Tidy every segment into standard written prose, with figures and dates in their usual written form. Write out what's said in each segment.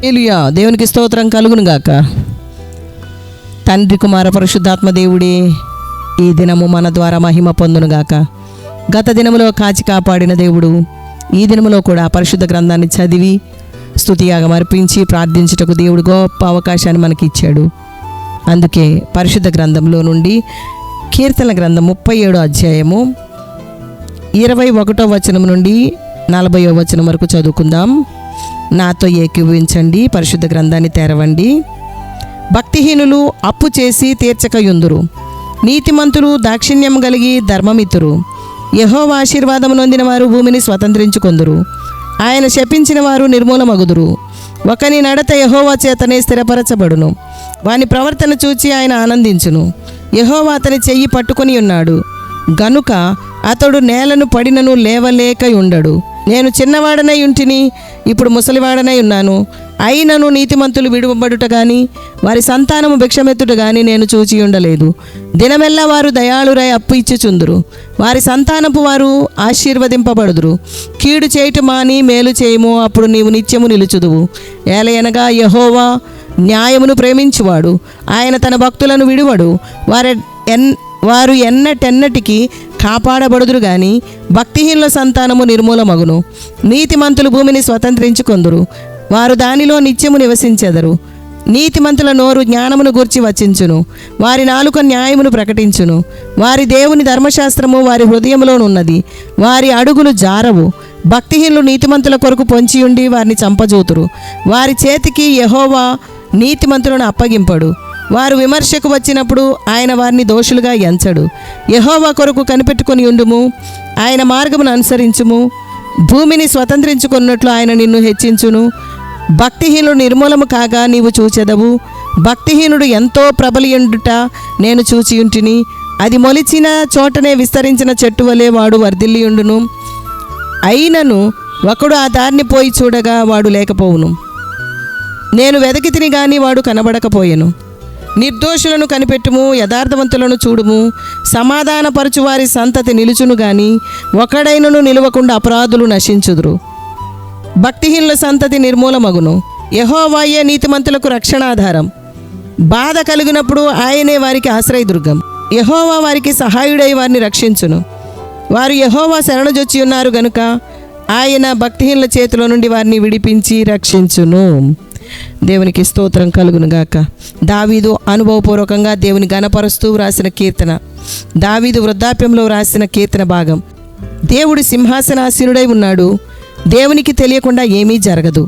హల్లెలూయా. దేవునికి స్తోత్రం కలుగును గాక. తండ్రి కుమార పరిశుద్ధాత్మ దేవుడే ఈ దినము మన ద్వారా మహిమ పొందును గాక. గత దినములో కాచి కాపాడిన దేవుడు ఈ దినములో కూడా పరిశుద్ధ గ్రంథాన్ని చదివి స్తుతియాగం అర్పించి ప్రార్థించుటకు దేవుడు గొప్ప అవకాశాన్ని మనకి ఇచ్చాడు. అందుకే పరిశుద్ధ గ్రంథంలో నుండి కీర్తన గ్రంథం 37వ అధ్యాయము 21వ వచనం నుండి 40వ వచనం వరకు చదువుకుందాం. నాతో ఏకీభవించండి. పరిశుద్ధ గ్రంథాన్ని తెరవండి. భక్తిహీనులు అప్పు చేసి తీర్చకయుందురు, నీతిమంతులు దాక్షిణ్యం కలిగి ధర్మమిత్తురు. యెహోవా ఆశీర్వాదము నొందిన వారు భూమిని స్వతంత్రించుకొందురు, ఆయన శపించిన వారు నిర్మూలమగుదురు. ఒకని నడత యెహోవా చేతనే స్థిరపరచబడును, వాని ప్రవర్తన చూచి ఆయన ఆనందించును. యెహోవా అతని చెయ్యి పట్టుకొని ఉన్నాడు గనుక అతడు నేలను పడినను లేవలేక ఉండడు. నేను చిన్నవాడనై ఉంటిని, ఇప్పుడు ముసలివాడనై ఉన్నాను. అయినను నీతిమంతులు విడువబడుట గాని వారి సంతానము భిక్షమెత్తుట గాని నేను చూచి ఉండలేదు. దినమెల్లా వారు దయాళురై అప్పు ఇచ్చుచుందురు, వారి సంతానపు వారు ఆశీర్వదింపబడుదురు. కీడు చేయుట మాని మేలు చేయము, అప్పుడు నీవు నిత్యము నిలుచుదువు. ఏలయనగా యెహోవా న్యాయమును ప్రేమించువాడు, ఆయన తన భక్తులను విడువడు. వారు ఎన్నటెన్నటికి కాపాడబడుదురు గాని భక్తిహీనుల సంతానము నిర్మూలమగును. నీతిమంతులు భూమిని స్వతంత్రించుకొందురు, వారు దానిలో నిత్యము నివసించెదరు. నీతిమంతుల నోరు జ్ఞానమును గూర్చి వచించును, వారి నాలుక న్యాయమును ప్రకటించును. వారి దేవుని ధర్మశాస్త్రము వారి హృదయములోనున్నది, వారి అడుగులు జారవు. భక్తిహీనులు నీతిమంతుల కొరకు పొంచియుండి వారిని చంపజూతురు. వారి చేతికి యెహోవా నీతిమంతులను అప్పగింపడు. వారు విమర్శకు వచ్చినప్పుడు ఆయన వారిని దోషులుగా ఎంచడు. యెహోవా కొరకు కనిపెట్టుకొని ఉండుము, ఆయన మార్గమును అనుసరించుము. భూమిని స్వతంత్రించుకున్నట్లు ఆయన నిన్ను హెచ్చించును. భక్తిహీనుడు నిర్మూలము కాగా నీవు చూచెదవు. భక్తిహీనుడు ఎంతో ప్రబలియుండుట నేను చూచియుంటిని. అది మొలిచిన చోటనే విస్తరించిన చెట్టు వలె వాడు వర్ధిల్లియుండును. అయినను ఒకడు ఆ దారిని పోయి చూడగా వాడు లేకపోవును. నేను వెదకితిని గాని వాడు కనబడకపోయెను. నిర్దోషులను కనిపెట్టుము, యథార్థవంతులను చూడుము. సమాధానపరచు వారి సంతతి నిలుచును గాని ఒకడైనను నిలవకుండా అపరాధులు నశించుదురు. భక్తిహీనుల సంతతి నిర్మూలమగును. యెహోవాయే నీతిమంతులకు రక్షణాధారం. బాధ కలిగినప్పుడు ఆయనే వారికి ఆశ్రయదుర్గం. యెహోవా వారికి సహాయుడై వారిని రక్షించును. వారు యెహోవా శరణుజొచ్చి ఉన్నారు గనుక ఆయన భక్తిహీనుల చేతిలో నుండి వారిని విడిపించి రక్షించును. దేవునికి స్తోత్రం కలుగును గాక. దావీదు అనుభవపూర్వకంగా దేవుని గణపరుస్తూ వ్రాసిన కీర్తన. దావీదు వృద్ధాప్యంలో వ్రాసిన కీర్తన భాగం. దేవుడు సింహాసనాసీనుడై ఉన్నాడు, దేవునికి తెలియకుండా ఏమీ జరగదు.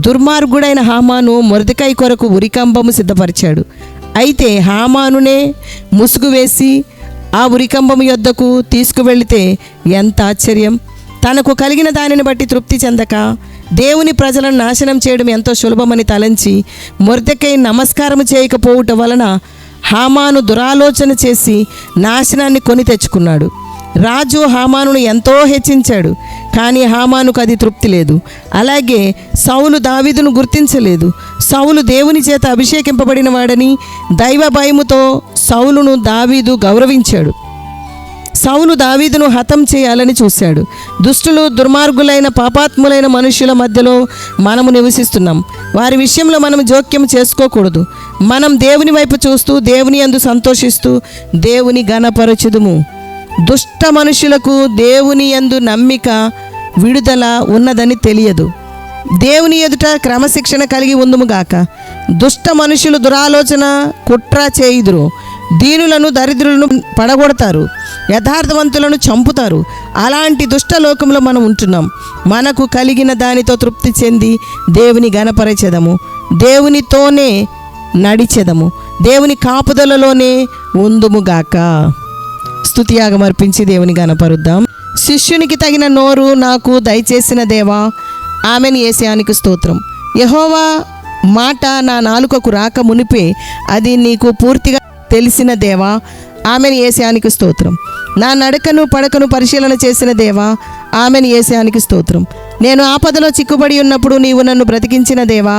దుర్మార్గుడైన హామాను మొర్దెకై కొరకు ఉరికంబము సిద్ధపరిచాడు. అయితే హామానునే ముసుగు వేసి ఆ ఉరికంబము యొద్దకు తీసుకువెళితే ఎంత ఆశ్చర్యం! తనకు కలిగిన దానిని బట్టి తృప్తి చెందక దేవుని ప్రజలను నాశనం చేయడం ఎంతో సులభమని తలంచి మొర్దెకై నమస్కారం చేయకపోవుట వలన హామాను దురాలోచన చేసి నాశనాన్ని కొని తెచ్చుకున్నాడు. రాజు హామానును ఎంతో హెచ్చించాడు, కానీ హామానుకు అది తృప్తి లేదు. అలాగే సౌలు దావీదును గుర్తించలేదు. సౌలు దేవుని చేత అభిషేకింపబడిన వాడని దైవ భయముతో సౌలును దావీదు గౌరవించాడు. సౌలు దావీదును హతం చేయాలని చూశాడు. దుష్టులు, దుర్మార్గులైన, పాపాత్ములైన మనుషుల మధ్యలో మనము నివసిస్తున్నాం. వారి విషయంలో మనం జోక్యం చేసుకోకూడదు. మనం దేవుని వైపు చూస్తూ దేవుని యందు సంతోషిస్తూ దేవుని ఘనపరచుదుము. దుష్ట మనుషులకు దేవుని యందు నమ్మిక, విడుదల ఉన్నదని తెలియదు. దేవుని ఎదుట క్రమశిక్షణ కలిగి ఉందుముగాక. దుష్ట మనుషులు దురాలోచన కుట్ర చేయుదురు. దీనులను దరిద్రులను పడగొడతారు, యథార్థవంతులను చంపుతారు. అలాంటి దుష్ట లోకంలో మనం ఉంటున్నాం. మనకు కలిగిన దానితో తృప్తి చెంది దేవుని ఘనపరచెదము, దేవునితోనే నడిచెదము, దేవుని కాపుదలలోనే ఉందుముగాక. స్తుతియాగం అర్పించి దేవుని ఘనపరుద్దాం. శిష్యునికి తగిన నోరు నాకు దయచేసిన దేవా, ఆమెను యేసయానికి స్తోత్రం. యెహోవా మాట నా నాలుకకు రాక మునిపే అది నీకు పూర్తిగా తెలిసిన దేవా, ఆమెను యేసయానికి స్తోత్రం. నా నడకను పడకను పరిశీలన చేసిన దేవా, ఆమెను యేసయానికి స్తోత్రం. నేను ఆపదలో చిక్కుబడి ఉన్నప్పుడు నీవు నన్ను బ్రతికించిన దేవా,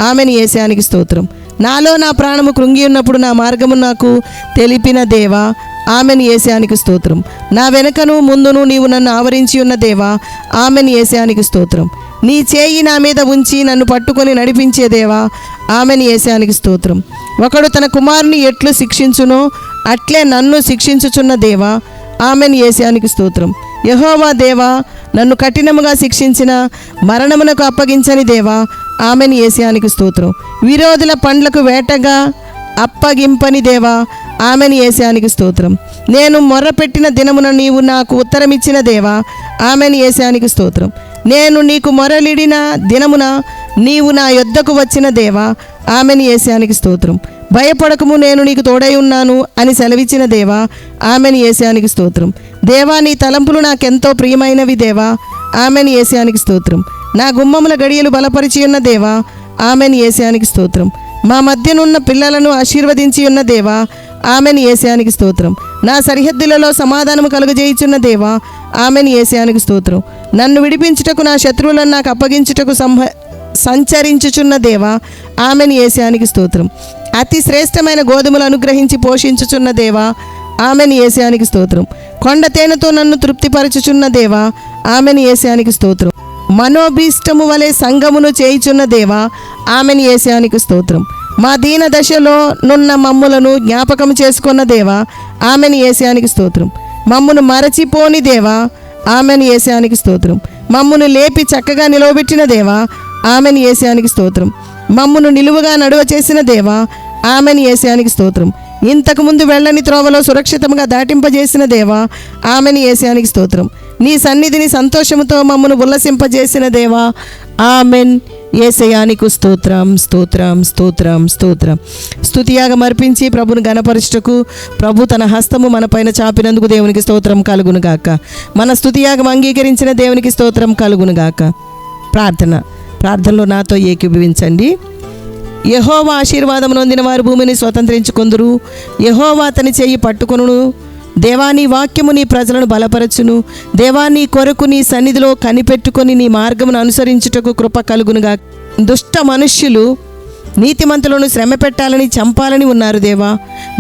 ఆమెను యేసయానికి స్తోత్రం. నాలో నా ప్రాణము కృంగి ఉన్నప్పుడు నా మార్గము నాకు తెలిపిన దేవా, ఆమెను యేసయానికి స్తోత్రం. నా వెనకను ముందును నీవు నన్ను ఆవరించి ఉన్న దేవా, ఆమెను యేసయానికి స్తోత్రం. నీ చేయి నా మీద ఉంచి నన్ను పట్టుకొని నడిపించే దేవా, ఆమెను యేసానికి స్తోత్రం. ఒకడు తన కుమారుని ఎట్లు శిక్షించునో అట్లే నన్ను శిక్షించుచున్న దేవా, ఆమెను యేసానికి స్తోత్రం. యెహోవా దేవా, నన్ను కఠినముగా శిక్షించిన మరణమునకు అప్పగించని దేవా, ఆమెను యేసానికి స్తోత్రం. విరోధుల పండ్లకు వేటగా అప్పగింపని దేవా, ఆమెను యేసానికి స్తోత్రం. నేను మొర్రపెట్టిన దినమున నీవు నాకు ఉత్తరమిచ్చిన దేవా, ఆమెను యేసానికి స్తోత్రం. నేను నీకు మొరలిడిన దినమున నీవు నా యొద్దకు వచ్చిన దేవా, ఆమెను యేసానికి స్తోత్రం. భయపడకము, నేను నీకు తోడై ఉన్నాను అని సెలవిచ్చిన దేవా, ఆమెను యేసానికి స్తోత్రం. దేవా, నీ తలంపులు నాకెంతో ప్రియమైనవి దేవా, ఆమెను యేసానికి స్తోత్రం. నా గుమ్మముల గడియలు బలపరిచి ఉన్న దేవా, ఆమెను యేసానికి స్తోత్రం. మా మధ్యనున్న పిల్లలను ఆశీర్వదించి ఉన్న దేవా, ఆమెను యేసానికి స్తోత్రం. నా సరిహద్దులలో సమాధానము కలుగజేయుచున్న దేవా, ఆమెను యేసానికి స్తోత్రం. నన్ను విడిపించుటకు నా శత్రువులను నాకు అప్పగించుటకు సంచరించుచున్న దేవా, ఆమెను యేసానికి స్తోత్రం. అతి శ్రేష్టమైన గోధుమలు అనుగ్రహించి పోషించుచున్న దేవా, ఆమెను యేసానికి స్తోత్రం. కొండ తేనెతో నన్ను తృప్తిపరచుచున్న దేవా, ఆమెను యేసానికి స్తోత్రం. మనోభీష్టము వలె సంగమును చేయుచున్న దేవా, ఆమెను యేసానికి స్తోత్రం. మా దీన దశలో నున్న మమ్ములను జ్ఞాపకం చేసుకున్న దేవా, ఆమెను యేసానికి స్తోత్రం. మమ్మును మరచిపోని దేవా, ఆమెను యేసానికి స్తోత్రం. మమ్మును లేపి చక్కగా నిలవబెట్టిన దేవా, ఆమెను యేసానికి స్తోత్రం. మమ్మును నిలువుగా నడువ చేసిన దేవా, ఆమెను యేసానికి స్తోత్రం. ఇంతకుముందు వెళ్ళని త్రోవలో సురక్షితంగా దాటింపజేసిన దేవా, ఆమెను యేసానికి స్తోత్రం. నీ సన్నిధిని సంతోషముతో మమ్మను ఉల్లసింపజేసిన దేవా, ఆమెన్. యేసయానికి స్తోత్రం, స్తోత్రం, స్తోత్రం, స్తోత్రం. స్తుతియాగం అర్పించి ప్రభుని గణపరచుటకు ప్రభు తన హస్తము మన పైన చాపినందుకు దేవునికి స్తోత్రం కలుగునుగాక. మన స్తుతియాగం అంగీకరించిన దేవునికి స్తోత్రం కలుగునుగాక. ప్రార్థనలో నాతో ఏకీభవించండి. యెహోవా ఆశీర్వాదం నొందిన వారు భూమిని స్వతంత్రించుకొందురు. యెహోవా అతని చెయ్యి పట్టుకొనును. దేవా, నీ వాక్యము నీ ప్రజలను బలపరచును. దేవా, నీ కొరకు నీ సన్నిధిలో కనిపెట్టుకొని నీ మార్గమును అనుసరించుటకు కృప కలుగునుగా. దుష్ట మనుష్యులు నీతిమంతులను శ్రమ పెట్టాలని చంపాలని ఉన్నారు దేవా,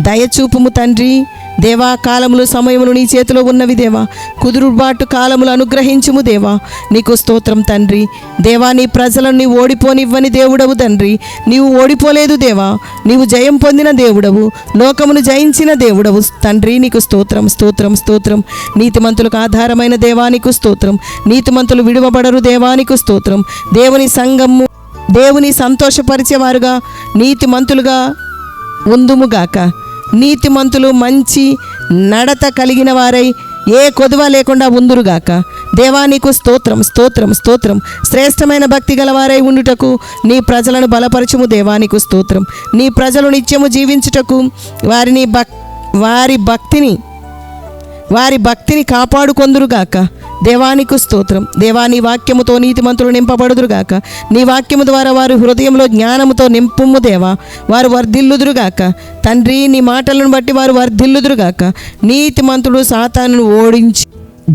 దయచూపుము తండ్రి. దేవా, కాలములు సమయములు నీ చేతిలో ఉన్నవి దేవా, కుదురుబాటు కాలములు అనుగ్రహించుము దేవా. నీకు స్తోత్రం తండ్రి. దేవా, నీ ప్రజలను నీవు ఓడిపోనివ్వని దేవుడవు తండ్రి. నీవు ఓడిపోలేదు దేవా, నీవు జయం పొందిన దేవుడవు, లోకమును జయించిన దేవుడవు తండ్రి. నీకు స్తోత్రం, స్తోత్రం, స్తోత్రం. నీతిమంతులకు ఆధారమైన దేవానికి స్తోత్రం. నీతిమంతులు విడువబడరు దేవానికి స్తోత్రం. దేవుని సంఘము దేవుని సంతోషపరిచేవారుగా నీతిమంతులుగా ఉందుముగాక. నీతిమంతులు మంచి నడత కలిగిన వారై ఏ కొదువ లేకుండా ఉందురుగాక. దేవా, నీకు స్తోత్రం, స్తోత్రం, స్తోత్రం. శ్రేష్టమైన భక్తి గలవారై ఉండుటకు నీ ప్రజలను బలపరచుము దేవా, నీకు స్తోత్రం. నీ ప్రజలు నిత్యము జీవించుటకు వారి భక్తిని కాపాడుకొందురుగాక. దేవానికి స్తోత్రం. దేవా, నీ వాక్యముతో నీతిమంతులు నింపబడుదురుగాక. నీ వాక్యము ద్వారా వారి హృదయంలో జ్ఞానముతో నింపుము దేవా, వారు వర్ధిల్లుదురుగాక. తండ్రి, నీ మాటలను బట్టి వారు వర్ధిల్లుదురుగాక. నీతిమంతుడు సాతానును ఓడించి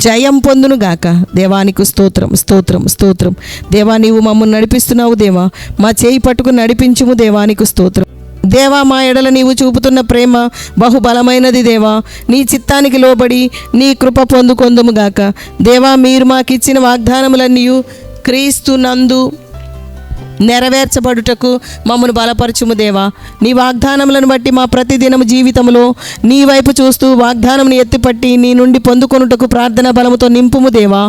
జయం పొందునుగాక. దేవానికి స్తోత్రం, స్తోత్రం, స్తోత్రం. దేవా, నీవు మమ్మల్ని నడిపిస్తున్నావు దేవా, మా చేయి పట్టుకుని నడిపించుము దేవానికి స్తోత్రం. దేవా, మా ఎడల నీవు చూపుతున్న ప్రేమ బహుబలమైనది దేవా. నీ చిత్తానికి లోబడి నీ కృప పొందుకొందుముగాక. దేవా, మీరు మాకిచ్చిన వాగ్దానములన్నీ క్రీస్తు నందు నెరవేర్చబడుటకు మమ్మను బలపరచుము దేవా. నీ వాగ్దానములను బట్టి మా ప్రతిదినము జీవితంలో నీ వైపు చూస్తూ వాగ్దానమును ఎత్తిపట్టి నీ నుండి పొందుకొనుటకు ప్రార్థన బలముతో నింపుము దేవా.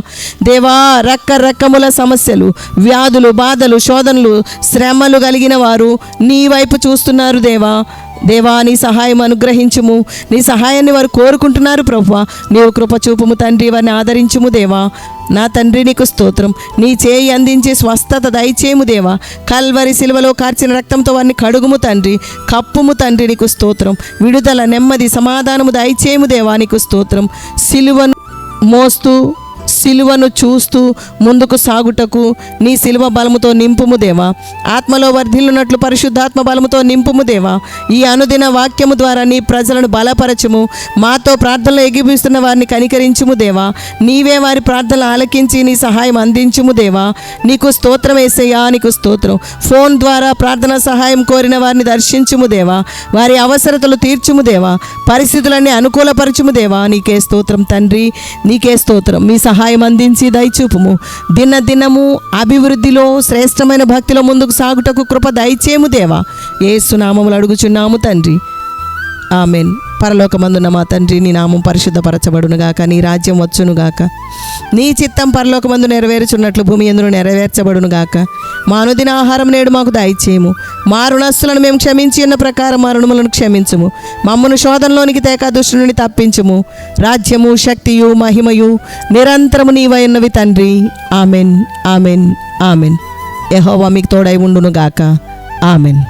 దేవా, రకరకముల సమస్యలు, వ్యాధులు, బాధలు, శోధనలు, శ్రమలు కలిగిన వారు నీ వైపు చూస్తున్నారు దేవా. దేవా, నీ సహాయం అనుగ్రహించుము. నీ సహాయాన్ని వారు కోరుకుంటున్నారు ప్రభువా. నీవు కృప చూపుము తండ్రి, వారిని ఆదరించుము దేవా. నా తండ్రి, నీకు స్తోత్రం. నీ చేయి అందించి స్వస్థత దయచేయము దేవా. కల్వరి సిలువలో కార్చిన రక్తంతో వారిని కడుగుము తండ్రి, కప్పుము తండ్రి. నీకు స్తోత్రం. విడుదల, నెమ్మది, సమాధానము దయచేయము దేవా. నీకు స్తోత్రం. సిలువను మోస్తూ సిలువను చూస్తూ ముందుకు సాగుటకు నీ సిలువ బలముతో నింపుము దేవా. ఆత్మలో వర్ధిల్లునట్లు పరిశుద్ధాత్మ బలముతో నింపుము దేవా. ఈ అనుదిన వాక్యము ద్వారా నీ ప్రజలను బలపరచుము. మాతో ప్రార్థనలు ఎగిపిస్తున్న వారిని కనికరించుము దేవా. నీవే వారి ప్రార్థనలు ఆలకించి నీ సహాయం అందించుము దేవా. నీకు స్తోత్రం యేసయ్యా, నీకు స్తోత్రం. ఫోన్ ద్వారా ప్రార్థన సహాయం కోరిన వారిని దర్శించుము దేవా. వారి అవసరతలు తీర్చుము దేవా. పరిస్థితులన్నీ అనుకూలపరచుము దేవా. నీకే స్తోత్రం తండ్రి, నీకే స్తోత్రం. మీ సహాయం సహాయం అందించి దయచూపుము. దినదినము అభివృద్ధిలో శ్రేష్టమైన భక్తిలో ముందుకు సాగుటకు కృప దయచేము దేవా. యేసు నామములో అడుగుచున్నాము తండ్రి, ఆమెన్. పరలోకమందున్న మా తండ్రి, నీ నామం పరిశుద్ధపరచబడునుగాక, నీ రాజ్యం వచ్చునుగాక, నీ చిత్తం పరలోకమందు నెరవేర్చున్నట్లు భూమి యందును నెరవేర్చబడునుగాక. మా అనుదిన ఆహారం నేడు మాకు దయచేయము. మా రుణస్తులను మేము క్షమించి ఉన్న ప్రకారం మా రుణములను క్షమించుము. మమ్మను శోధనలోనికి తేక దుష్టు నుండి తప్పించుము. రాజ్యము, శక్తియు, మహిమయు నిరంతరము నీవైనవి తండ్రి. Amen, amen, amen. యెహోవా మీకు తోడై ఉండునుగాక. ఆమెన్.